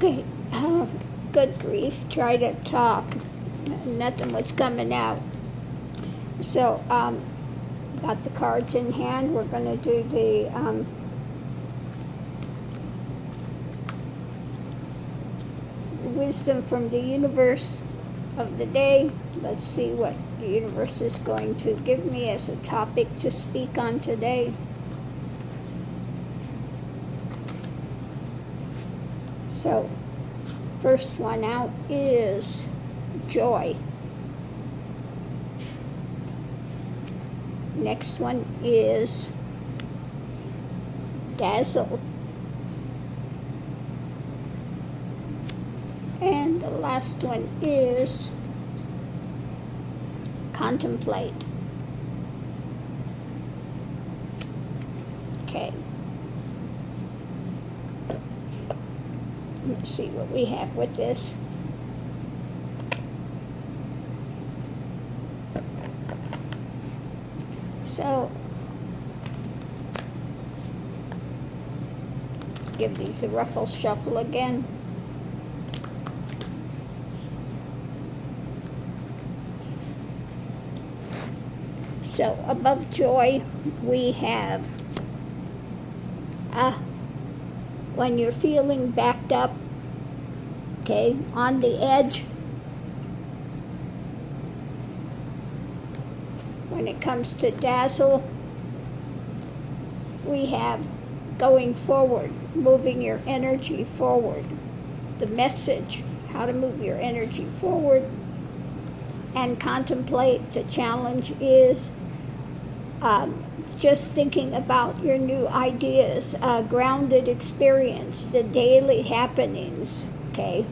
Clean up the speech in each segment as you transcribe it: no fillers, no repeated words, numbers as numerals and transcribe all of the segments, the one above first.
Okay, good grief, try to talk. Nothing was coming out. So, got the cards in hand. We're going to do the wisdom from the universe of the day. Let's see what the universe is going to give me as a topic to speak on today. So, first one out is joy. Next one is Dazzle. And the last one is Contemplate. Okay. Let's see what we have with this. So, give these a ruffle shuffle again. So, above joy, we have when you're feeling backed up, okay, on the edge. When it comes to Dazzle, we have going forward, moving your energy forward. The message, how to move your energy forward. And Contemplate, the challenge is just thinking about your new ideas, grounded experience, the daily happenings, okay?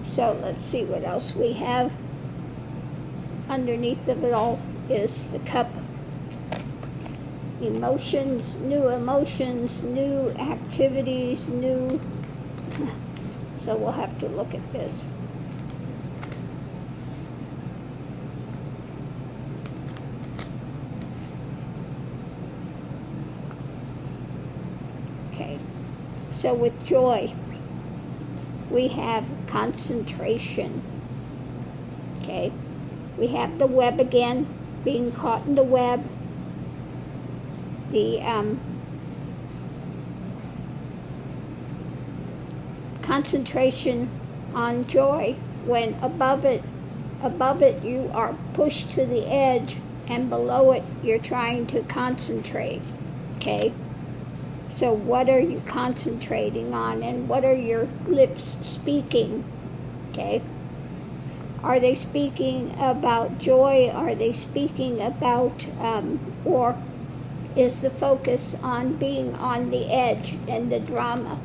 So let's see what else we have. Underneath of it all is the cup. Emotions, new activities, new. So we'll have to look at this. Okay, so with joy, we have concentration. Okay. We have the web again, being caught in the web. The concentration on joy, when above it you are pushed to the edge, and below it you're trying to concentrate. Okay? So what are you concentrating on, and what are your lips speaking? Okay? Are they speaking about joy? Are they speaking about, or is the focus on being on the edge and the drama?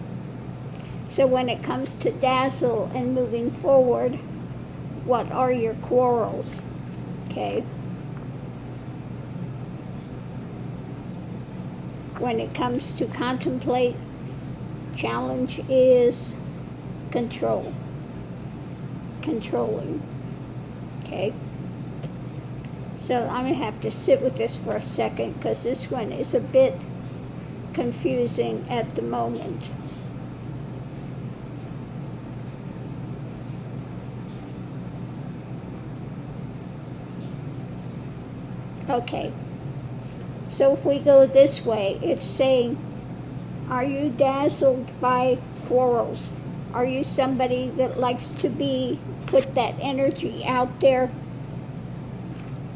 So when it comes to Dazzle and moving forward, what are your quarrels? Okay. When it comes to Contemplate, challenge is control. Controlling. Okay, so I'm going to have to sit with this for a second because this one is a bit confusing at the moment. Okay, so if we go this way, it's saying, are you dazzled by quarrels? Are you somebody that likes to put that energy out there?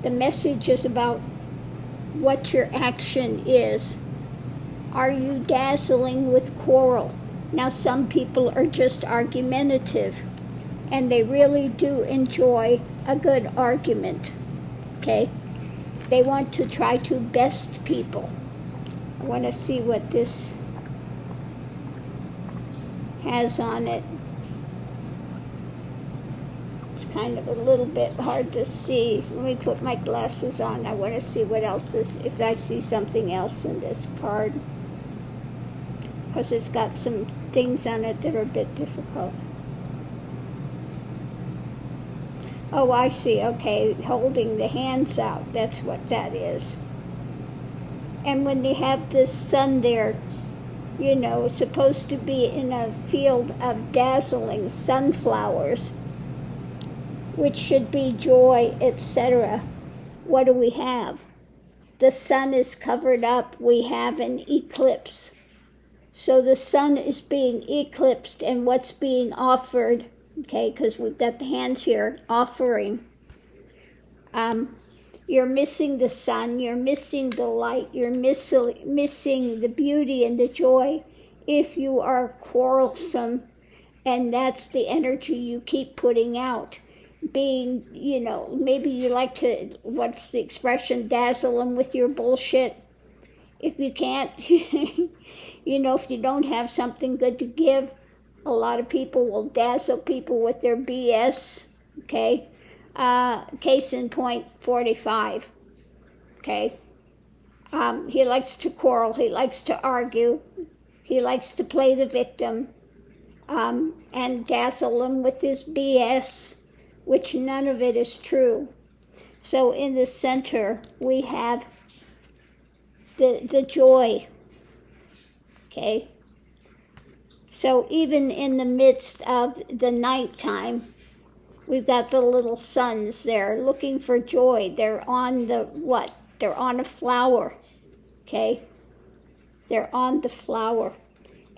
The message is about what your action is. Are you dazzling with quarrel? Now, some people are just argumentative, and they really do enjoy a good argument, okay? They want to try to best people. I want to see what this has on it. It's kind of a little bit hard to see. So let me put my glasses on. I want to see what else is, if I see something else in this card. Because it's got some things on it that are a bit difficult. Oh, I see. Okay, holding the hands out. That's what that is. And when you have the sun there, It's supposed to be in a field of dazzling sunflowers, which should be joy, etc. What do we have? The sun is covered up. We have an eclipse. So the sun is being eclipsed, and what's being offered, okay, because we've got the hands here, offering. You're missing the sun, you're missing the light, you're missing the beauty and the joy if you are quarrelsome, and that's the energy you keep putting out. Being, maybe you like to, what's the expression, dazzle them with your bullshit. If you can't, if you don't have something good to give, a lot of people will dazzle people with their BS, okay? Case in point, 45, okay? He likes to quarrel, he likes to argue, he likes to play the victim, and dazzle them with his BS, which none of it is true. So in the center, we have the joy, okay? So even in the midst of the nighttime, we've got the little suns there looking for joy. They're on the what? They're on a flower, okay? They're on the flower.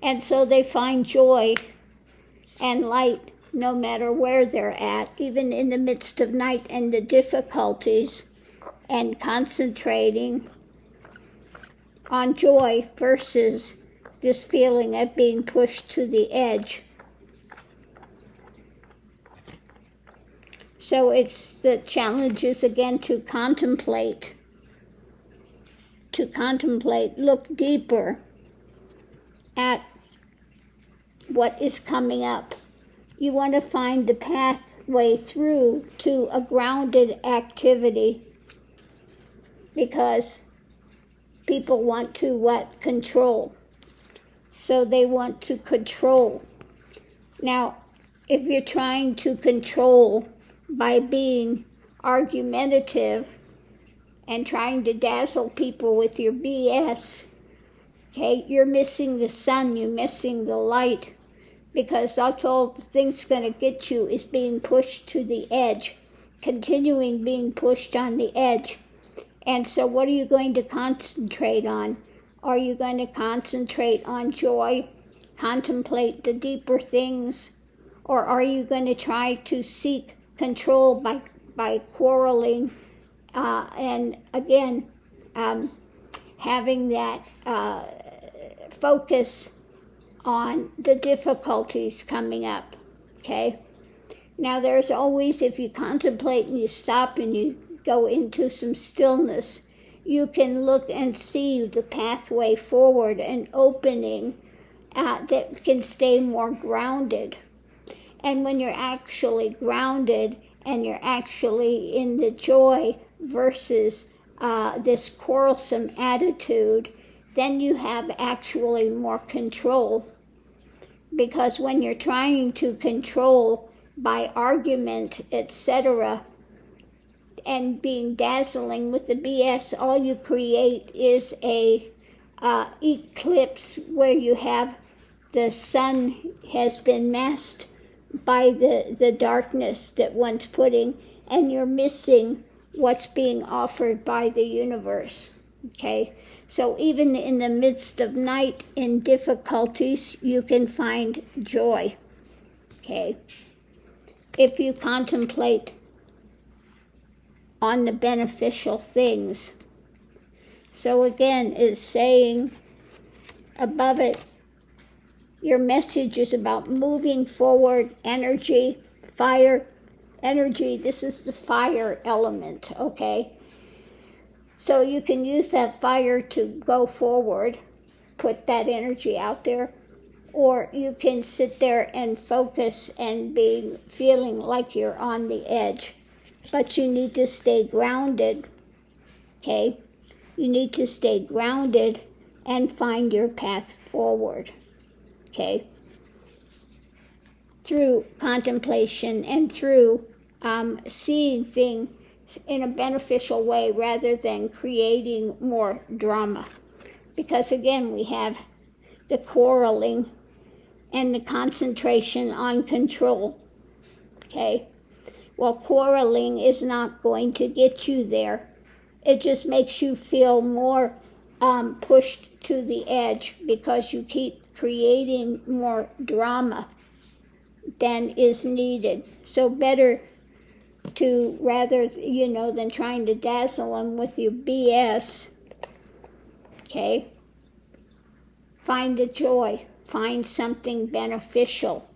And so they find joy and light no matter where they're at, even in the midst of night and the difficulties, and concentrating on joy versus this feeling of being pushed to the edge. So it's the challenge is again to contemplate, look deeper at what is coming up. You want to find the pathway through to a grounded activity, because people want to what? Control. So they want to control. Now, if you're trying to control by being argumentative and trying to dazzle people with your BS, okay, you're missing the sun, you're missing the light, because that's all the thing's going to get you is being pushed to the edge, continuing being pushed on the edge. And so what are you going to concentrate on? Are you going to concentrate on joy, contemplate the deeper things, or are you going to try to seek control by quarreling, and again, having that focus on the difficulties coming up, okay? Now there's always, if you contemplate and you stop and you go into some stillness, you can look and see the pathway forward, an opening that can stay more grounded. And when you're actually grounded and you're actually in the joy versus this quarrelsome attitude, then you have actually more control. Because when you're trying to control by argument, etc., and being dazzling with the BS, all you create is a eclipse where you have the sun has been masked by the darkness that one's putting, and you're missing what's being offered by the universe, okay? So even in the midst of night and difficulties, you can find joy, okay? If you contemplate on the beneficial things. So again, is saying above it, your message is about moving forward, energy, fire, energy. This is the fire element, okay? So you can use that fire to go forward, put that energy out there, or you can sit there and focus and be feeling like you're on the edge. But you need to stay grounded, okay? You need to stay grounded and find your path forward, okay? Through contemplation and through seeing things in a beneficial way rather than creating more drama. Because again, we have the quarreling and the concentration on control. Okay? Well, quarreling is not going to get you there. It just makes you feel more pushed to the edge because you keep creating more drama than is needed. So better to rather, than trying to dazzle them with your BS, okay? Find the joy, find something beneficial,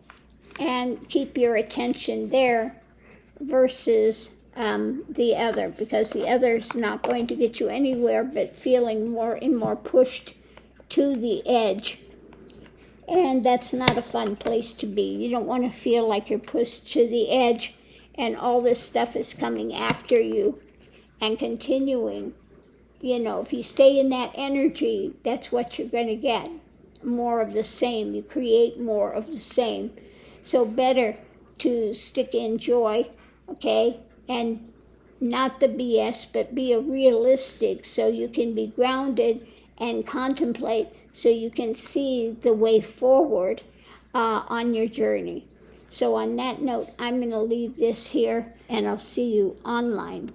and keep your attention there versus the other, because the other is not going to get you anywhere but feeling more and more pushed to the edge. And that's not a fun place to be. You don't want to feel like you're pushed to the edge and all this stuff is coming after you and continuing. If you stay in that energy, that's what you're going to get. More of the same. You create more of the same. So better to stick in joy, okay? And not the BS, but be a realistic so you can be grounded and contemplate so you can see the way forward on your journey. So on that note, I'm going to leave this here, and I'll see you online.